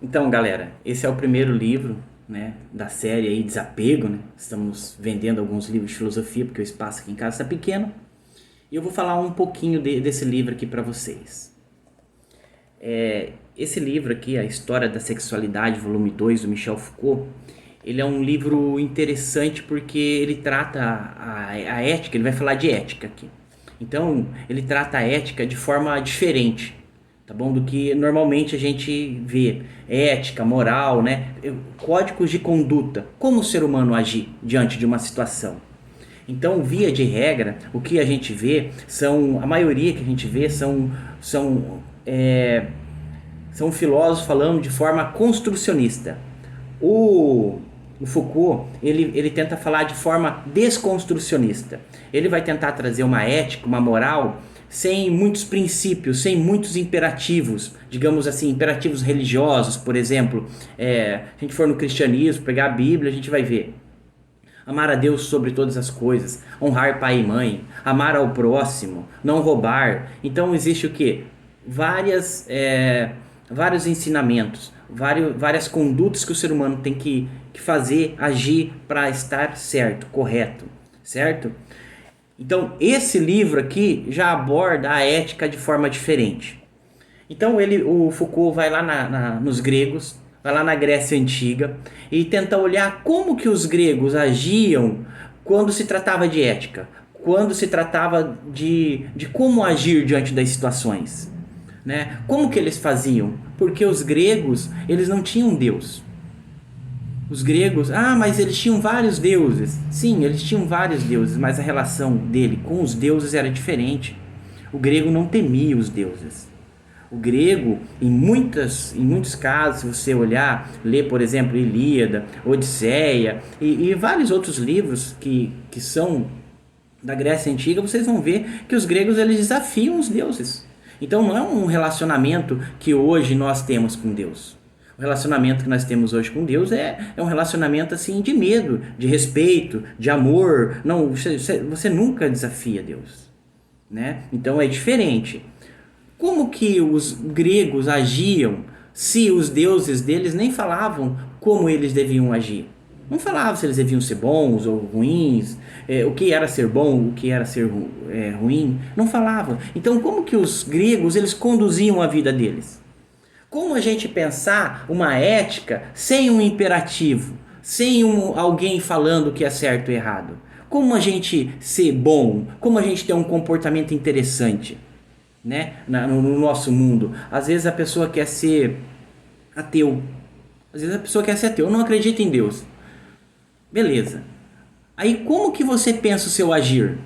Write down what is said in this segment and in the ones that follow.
Então, galera, esse é o primeiro livro, né, da série aí Desapego, né? Estamos vendendo alguns livros de filosofia porque o espaço aqui em casa está pequeno. E eu vou falar um pouquinho desse livro aqui para vocês. Esse livro aqui, A História da Sexualidade, volume 2 do Michel Foucault, ele é um livro interessante porque ele trata a ética, ele vai falar de ética aqui. Então, ele trata a ética de forma diferente, tá bom? Do que normalmente a gente vê. Ética, moral, né? Códigos de conduta. Como o ser humano agir diante de uma situação. Então, via de regra, o que a gente vê são, a maioria que a gente vê são filósofos falando de forma construcionista. O, o Foucault, ele tenta falar de forma desconstrucionista. Ele vai tentar trazer uma ética, uma moral, sem muitos princípios, sem muitos imperativos, digamos assim, imperativos religiosos, por exemplo. Se a gente for no cristianismo, pegar a Bíblia, a gente vai ver amar a Deus sobre todas as coisas, honrar pai e mãe, amar ao próximo, não roubar. Então existe o que? Vários ensinamentos, várias condutas que o ser humano tem que fazer, agir para estar certo, correto, certo? Então esse livro aqui já aborda a ética de forma diferente. Então o Foucault vai lá nos gregos, vai lá na Grécia Antiga e tenta olhar como que os gregos agiam quando se tratava de ética, quando se tratava de como agir diante das situações, né? Como que eles faziam? Porque os gregos, eles não tinham Deus. Os gregos, mas eles tinham vários deuses. Sim, eles tinham vários deuses, mas a relação dele com os deuses era diferente. O grego não temia os deuses. O grego, em muitos casos, se você olhar, ler, por exemplo, Ilíada, Odisseia e vários outros livros que são da Grécia Antiga, vocês vão ver que os gregos eles desafiam os deuses. Então não é um relacionamento que hoje nós temos com Deus. O relacionamento que nós temos hoje com Deus é um relacionamento assim de medo, de respeito, de amor. Não, você nunca desafia Deus, né? Então é diferente. Como que os gregos agiam se os deuses deles nem falavam como eles deviam agir? Não falavam se eles deviam ser bons ou ruins, o que era ser bom, o que era ser ruim. Não falavam. Então, como que os gregos eles conduziam a vida deles? Como a gente pensar uma ética sem um imperativo, sem alguém falando o que é certo e errado? Como a gente ser bom? Como a gente ter um comportamento interessante? Né? No nosso mundo. Às vezes a pessoa quer ser ateu. Às vezes a pessoa quer ser ateu, não acredita em Deus. Beleza. Aí como que você pensa o seu agir?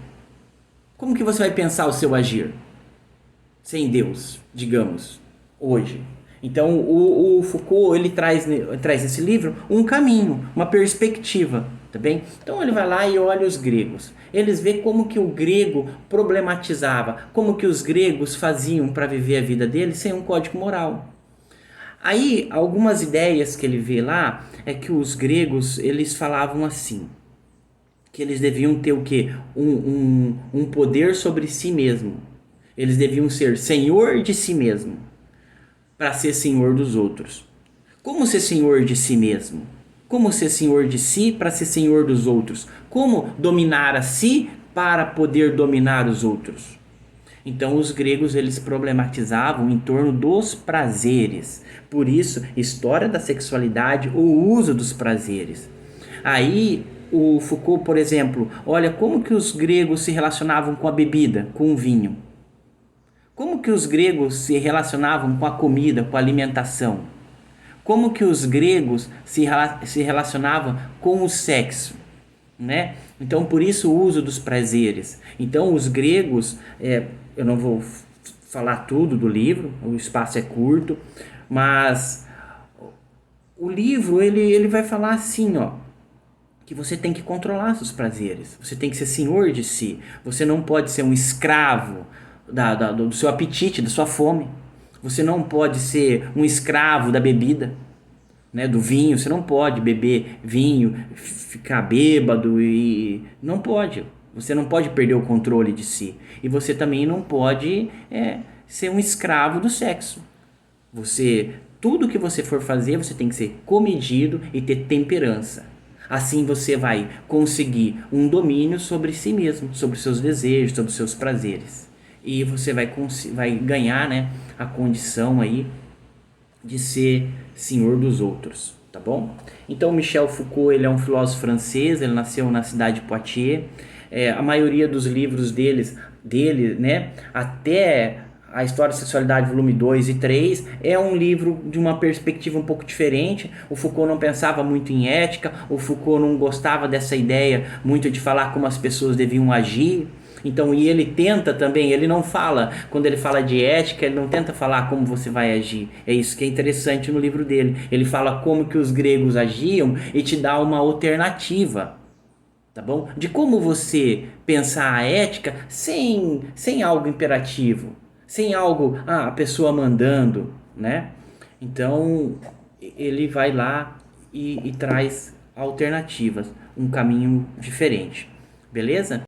Como que você vai pensar o seu agir? Sem Deus, digamos, hoje. Então o Foucault ele traz nesse livro um caminho, uma perspectiva, tá bem? Então ele vai lá e olha os gregos. Eles vê como que o grego problematizava, como que os gregos faziam para viver a vida deles sem um código moral. Aí algumas ideias que ele vê lá é que os gregos eles falavam assim, que eles deviam ter o quê? Um poder sobre si mesmo. Eles deviam ser senhor de si mesmo para ser senhor dos outros. Como ser senhor de si mesmo? Como ser senhor de si para ser senhor dos outros? Como dominar a si para poder dominar os outros? Então os gregos eles problematizavam em torno dos prazeres. Por isso, história da sexualidade, o uso dos prazeres. Aí o Foucault, por exemplo, olha como que os gregos se relacionavam com a bebida, com o vinho. Como que os gregos se relacionavam com a comida, com a alimentação? Como que os gregos se relacionavam com o sexo, né? Então, por isso o uso dos prazeres. Então, os gregos, eu não vou falar tudo do livro, o espaço é curto, mas o livro ele vai falar assim, ó, que você tem que controlar seus prazeres, você tem que ser senhor de si, você não pode ser um escravo do seu apetite, da sua fome, você não pode ser um escravo da bebida, né, do vinho, você não pode beber vinho, ficar bêbado e não pode, você não pode perder o controle de si e você também não pode ser um escravo do sexo. Você tudo que você for fazer, você tem que ser comedido e ter temperança. Assim você vai conseguir um domínio sobre si mesmo, sobre os seus desejos, sobre os seus prazeres. E você vai ganhar, né, a condição aí de ser senhor dos outros, tá bom? Então Michel Foucault, ele é um filósofo francês, ele nasceu na cidade de Poitiers. A maioria dos livros dele, né, até a História da Sexualidade, volume 2 e 3, é um livro de uma perspectiva um pouco diferente. O Foucault não pensava muito em ética, o Foucault não gostava dessa ideia muito de falar como as pessoas deviam agir. Então, e ele tenta também, ele não fala, quando ele fala de ética, ele não tenta falar como você vai agir. É isso que é interessante no livro dele. Ele fala como que os gregos agiam e te dá uma alternativa, tá bom? De como você pensar a ética sem algo imperativo, sem algo, a pessoa mandando, né? Então, ele vai lá e traz alternativas, um caminho diferente, beleza?